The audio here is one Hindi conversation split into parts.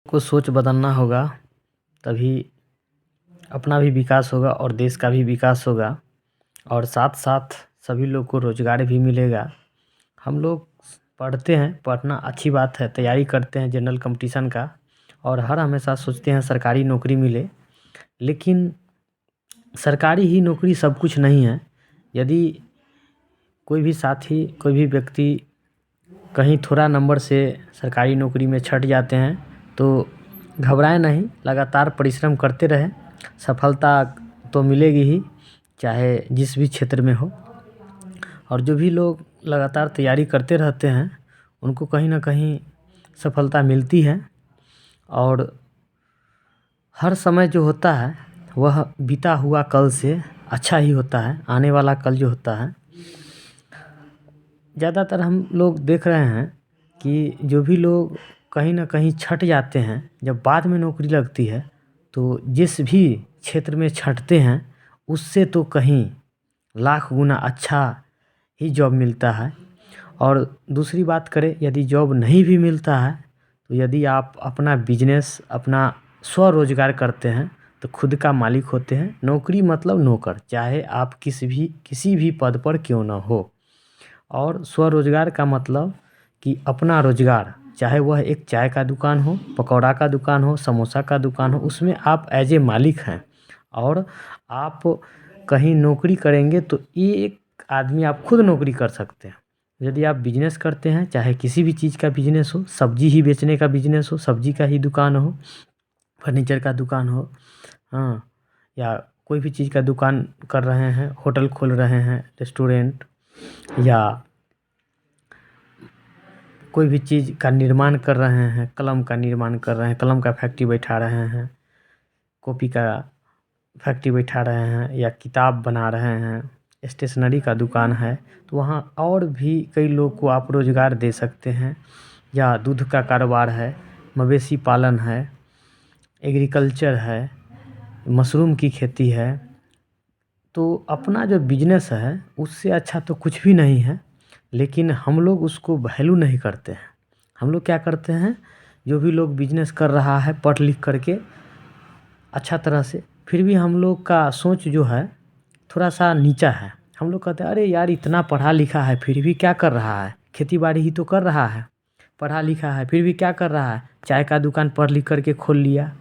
को सोच बदलना होगा, तभी अपना भी विकास होगा और देश का भी विकास होगा और साथ-साथ सभी लोग को रोज़गार भी मिलेगा। हम लोग पढ़ते हैं, पढ़ना अच्छी बात है, तैयारी करते हैं जनरल कॉम्पिटिशन का और हर हमेशा सोचते हैं सरकारी नौकरी मिले। लेकिन सरकारी ही नौकरी सब कुछ नहीं है। यदि कोई भी साथी, कोई भी व्यक्ति कहीं थोड़ा नंबर से सरकारी नौकरी में छँट जाते हैं तो घबराएं नहीं, लगातार परिश्रम करते रहें, सफलता तो मिलेगी ही, चाहे जिस भी क्षेत्र में हो। और जो भी लोग लगातार तैयारी करते रहते हैं उनको कहीं ना कहीं सफलता मिलती है। और हर समय जो होता है वह बीता हुआ कल से अच्छा ही होता है। आने वाला कल जो होता है, ज़्यादातर हम लोग देख रहे हैं कि जो भी लोग कहीं ना कहीं छँट जाते हैं, जब बाद में नौकरी लगती है तो जिस भी क्षेत्र में छँटते हैं उससे तो कहीं लाख गुना अच्छा ही जॉब मिलता है। और दूसरी बात करें, यदि जॉब नहीं भी मिलता है तो यदि आप अपना बिजनेस, अपना स्वरोजगार करते हैं तो खुद का मालिक होते हैं। नौकरी मतलब नौकर, चाहे आप किसी भी पद पर क्यों ना हो। और स्वरोजगार का मतलब कि अपना रोजगार, चाहे वह एक चाय का दुकान हो, पकौड़ा का दुकान हो, समोसा का दुकान हो, उसमें आप एज ए मालिक हैं। और आप कहीं नौकरी करेंगे तो एक आदमी आप खुद नौकरी कर सकते हैं। यदि आप बिजनेस करते हैं, चाहे किसी भी चीज़ का बिजनेस हो, सब्जी ही बेचने का बिजनेस हो, सब्जी का ही दुकान हो, फर्नीचर का दुकान हो, हाँ, या कोई भी चीज़ का दुकान कर रहे हैं, होटल खोल रहे हैं, रेस्टोरेंट, या कोई भी चीज़ का निर्माण कर रहे हैं, कलम का निर्माण कर रहे हैं, कलम का फैक्ट्री बैठा रहे हैं, कॉपी का फैक्ट्री बैठा रहे हैं, या किताब बना रहे हैं, स्टेशनरी का दुकान है, तो वहाँ और भी कई लोग को आप रोज़गार दे सकते हैं। या दूध का कारोबार है, मवेशी पालन है, एग्रीकल्चर है, मशरूम की खेती है। तो अपना जो बिजनेस है उससे अच्छा तो कुछ भी नहीं है, लेकिन हम लोग उसको वैल्यू नहीं करते हैं। हम लोग क्या करते हैं, जो भी लोग बिजनेस कर रहा है पढ़ लिख करके अच्छा तरह से, फिर भी हम लोग का सोच जो है थोड़ा सा नीचा है। हम लोग कहते हैं अरे यार इतना पढ़ा लिखा है फिर भी क्या कर रहा है, खेती बाड़ी ही तो कर रहा है, पढ़ा लिखा है फिर भी क्या कर रहा है, चाय का दुकान पढ़ लिख करके खोल लिया,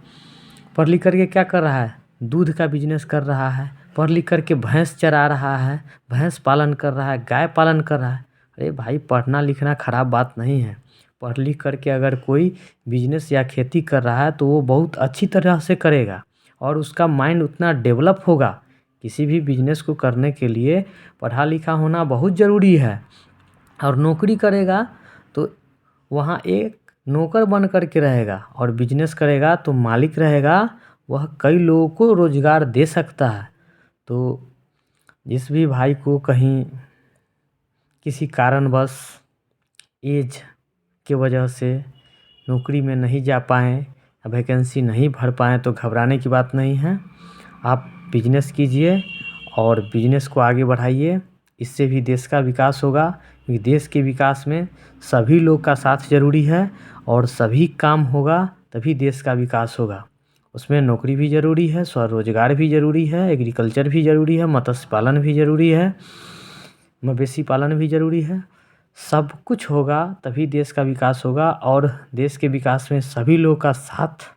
पढ़ लिख करके क्या कर रहा है, दूध का बिजनेस कर रहा है, पढ़ लिख करके भैंस चरा रहा है, भैंस पालन कर रहा है, गाय पालन कर रहा है। अरे भाई, पढ़ना लिखना ख़राब बात नहीं है। पढ़ लिख करके अगर कोई बिजनेस या खेती कर रहा है तो वो बहुत अच्छी तरह से करेगा और उसका माइंड उतना डेवलप होगा। किसी भी बिजनेस को करने के लिए पढ़ा लिखा होना बहुत ज़रूरी है। और नौकरी करेगा तो वहाँ एक नौकर बन कर के रहेगा, और बिजनेस करेगा तो मालिक रहेगा, वह कई लोगों को रोज़गार दे सकता है। तो जिस भी भाई को कहीं किसी कारणवश एज के वजह से नौकरी में नहीं जा पाएँ, वैकेंसी नहीं भर पाएँ, तो घबराने की बात नहीं है। आप बिजनेस कीजिए और बिजनेस को आगे बढ़ाइए, इससे भी देश का विकास होगा। क्योंकि देश के विकास में सभी लोग का साथ ज़रूरी है और सभी काम होगा तभी देश का विकास होगा। उसमें नौकरी भी ज़रूरी है, स्वरोजगार भी ज़रूरी है, एग्रीकल्चर भी ज़रूरी है, मत्स्य पालन भी ज़रूरी है, मवेशी पालन भी ज़रूरी है। सब कुछ होगा तभी देश का विकास होगा। और देश के विकास में सभी लोग का साथ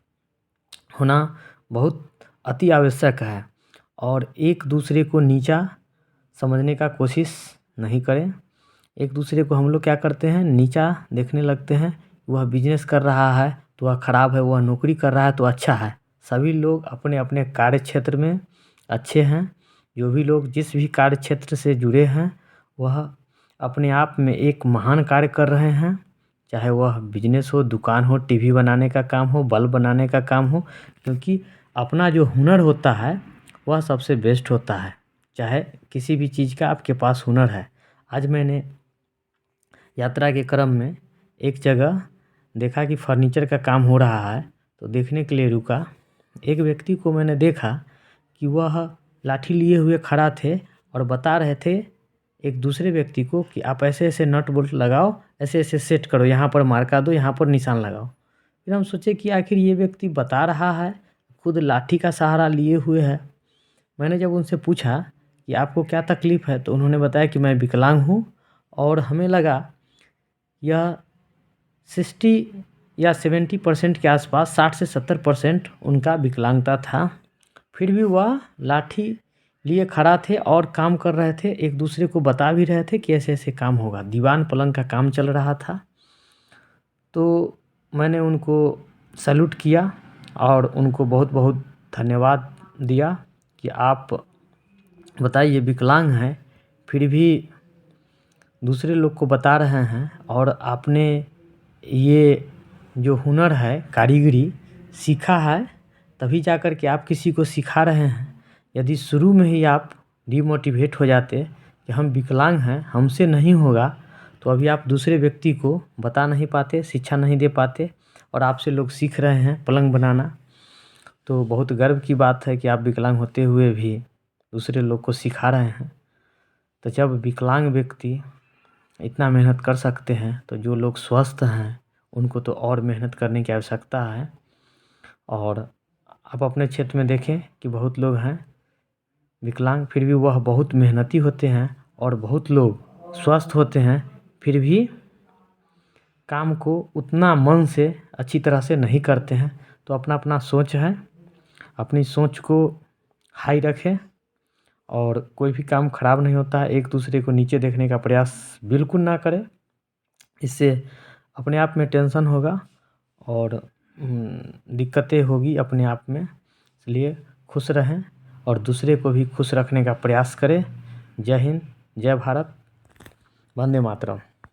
होना बहुत अति आवश्यक है। और एक दूसरे को नीचा समझने का कोशिश नहीं करें। एक दूसरे को हम लोग क्या करते हैं, नीचा देखने लगते हैं। वह बिजनेस कर रहा है तो वह ख़राब है, वह नौकरी कर रहा है तो अच्छा है। सभी लोग अपने अपने कार्य क्षेत्र में अच्छे हैं। जो भी लोग जिस भी कार्य क्षेत्र से जुड़े हैं वह अपने आप में एक महान कार्य कर रहे हैं। चाहे वह बिजनेस हो, दुकान हो, टीवी बनाने का काम हो, बल्ब बनाने का काम हो। क्योंकि अपना जो हुनर होता है वह सबसे बेस्ट होता है। चाहे किसी भी चीज़ का आपके पास हुनर है। आज मैंने यात्रा के क्रम में एक जगह देखा कि फर्नीचर का काम हो रहा है, तो देखने के लिए रुका। एक व्यक्ति को मैंने देखा कि वह लाठी लिए हुए खड़ा थे और बता रहे थे एक दूसरे व्यक्ति को कि आप ऐसे ऐसे नट बोल्ट लगाओ, ऐसे ऐसे सेट करो, यहाँ पर मार्का दो, यहाँ पर निशान लगाओ। फिर हम सोचे कि आखिर ये व्यक्ति बता रहा है, खुद लाठी का सहारा लिए हुए है। मैंने जब उनसे पूछा कि आपको क्या तकलीफ़ है, तो उन्होंने बताया कि मैं विकलांग हूँ, और हमें लगा यह 60 या 70% के आसपास, 60 से 70% उनका विकलांगता था। फिर भी वह लाठी लिए खड़ा थे और काम कर रहे थे, एक दूसरे को बता भी रहे थे कि ऐसे ऐसे काम होगा। दीवान पलंग का काम चल रहा था। तो मैंने उनको सैल्यूट किया और उनको बहुत बहुत धन्यवाद दिया कि आप बताइए विकलांग हैं, फिर भी दूसरे लोग को बता रहे हैं, और आपने ये जो हुनर है, कारीगरी सीखा है, तभी जा कर के आप किसी को सिखा रहे हैं। यदि शुरू में ही आप डिमोटिवेट हो जाते कि हम विकलांग हैं, हमसे नहीं होगा, तो अभी आप दूसरे व्यक्ति को बता नहीं पाते, शिक्षा नहीं दे पाते, और आपसे लोग सीख रहे हैं पलंग बनाना। तो बहुत गर्व की बात है कि आप विकलांग होते हुए भी दूसरे लोग को सिखा रहे हैं। तो जब विकलांग व्यक्ति इतना मेहनत कर सकते हैं, तो जो लोग स्वस्थ हैं उनको तो और मेहनत करने की आवश्यकता है। और आप अपने क्षेत्र में देखें कि बहुत लोग हैं विकलांग, फिर भी वह बहुत मेहनती होते हैं, और बहुत लोग स्वस्थ होते हैं, फिर भी काम को उतना मन से अच्छी तरह से नहीं करते हैं। तो अपना अपना सोच है, अपनी सोच को हाई रखें, और कोई भी काम खराब नहीं होता है। एक दूसरे को नीचे देखने का प्रयास बिल्कुल ना करें, इससे अपने आप में टेंशन होगा और दिक्कतें होगी अपने आप में। इसलिए खुश रहें और दूसरे को भी खुश रखने का प्रयास करें। जय हिंद, जय भारत, वंदे मातरम।